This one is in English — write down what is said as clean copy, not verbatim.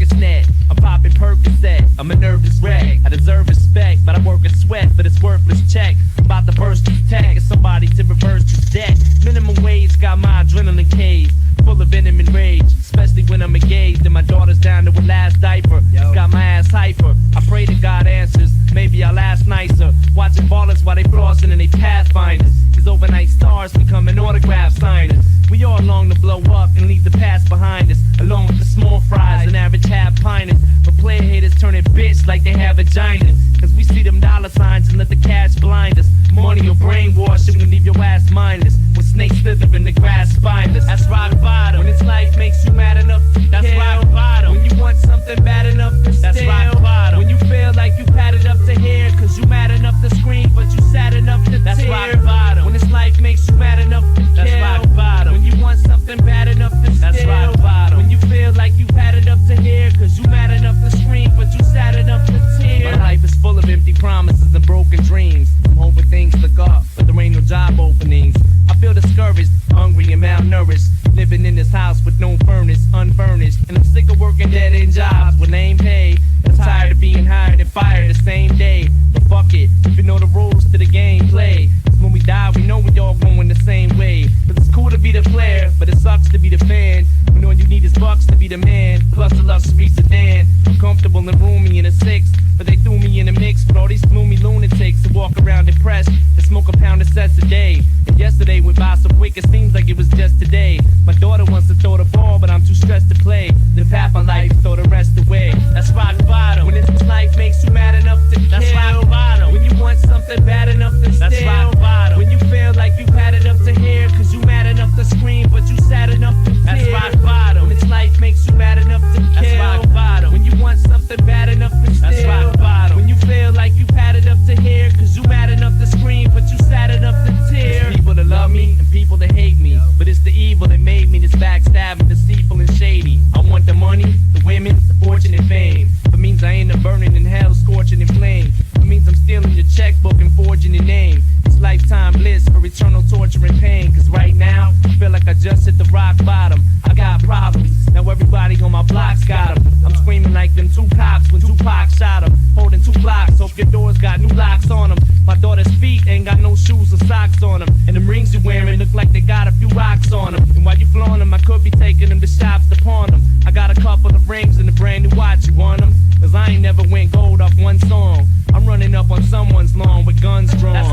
circus net. I'm popping Percocet, I'm a nervous wreck. I deserve respect, but I work a sweat for this worthless check. I'm about to burst this tag of somebody to reverse this debt. Minimum wage got my adrenaline cage full of venom and rage, especially when I'm engaged and my daughter's down to her last diaper. It's got my ass hyper. I pray to God answers, maybe I'll last nicer. Watching ballers while they flossing and they pathfinders. These overnight stars becoming autograph signers. We all long to blow up and leave the past behind us, along with the small fries and average half piners. But player haters turning bitch like they have vaginas, cause we see them dollar signs and let the cash blind us. Money or brainwash and we leave your ass mindless. When snakes slither in the grass spineless. That's rock bottom. When this life makes you mad enough to that's kill. Rock bottom. When you want something bad enough to that's steal. Rock bottom. When you feel like you padded up to here cause you mad enough to scream but you sad enough to that's tear. Rock bottom. When this life makes you mad enough to that's kill. Rock bottom. When you want something bad enough to that's steal. Rock bottom. When you feel like you padded up to here cause you mad enough to scream but you sad enough to tear. My life is full of empty promises and broken dreams. I'm hoping things look up, but there ain't no job openings. I feel discouraged, hungry and malnourished, living in this house with no furnace, unfurnished. And I'm sick of working dead-end jobs with lame pay. I'm tired of being hired and fired the same day. But fuck it, if you know the rules to the game, play. 'Cause when we die, we know we all going the same way. 'Cause it's cool to be the player, but it sucks to be the fan. When all you need is bucks to be the man, plus a luxury sedan. I'm comfortable and roomy in a six, but they threw me in a mix with all these gloomy lunatics who walk around depressed and smoke a pound of sets a day. And yesterday went by so quick it seems like it was just today. My daughter wants to throw the ball, but I'm too stressed to play. Live half my life, throw the rest away. That's rock bottom. When this life makes you mad enough to that's kill. Rock bottom. When you want something bad enough to that's steal. Rock bottom. When you feel like you padded up to here cause you mad enough to scream but you sad enough to tear. That's rock bottom. When this life makes you mad enough to kill. That's rock bottom. When you want something bad enough to steal. That's rock bottom. When you feel like you padded up to here cause you mad enough to scream but you sad enough to tear. There's people that love me and people that hate me, but it's the evil that made me this backstabbing, deceitful and shady. I want the money, the women, the fortune and fame. It means I ain't a burning in hell, scorching in flame. It means I'm stealing your checkbook and forging your name. It's lifetime bliss or eternal torture and pain. Cause right now, I feel like I just hit the rock bottom. I got problems, now everybody on my block's got them. I'm screaming like them two cops when Tupac shot them. Holding 2 blocks, hope your doors got new locks on them. My daughter's feet ain't got no shoes or socks on them. And them rings you wearing look like they got a few rocks on them. And while you flaunt them, I could be taking them to shops to pawn them. I got a couple of rings and a brand new watch, you want them? Cause I ain't never went gold off one song. I'm running up on someone's lawn with guns drawn. That's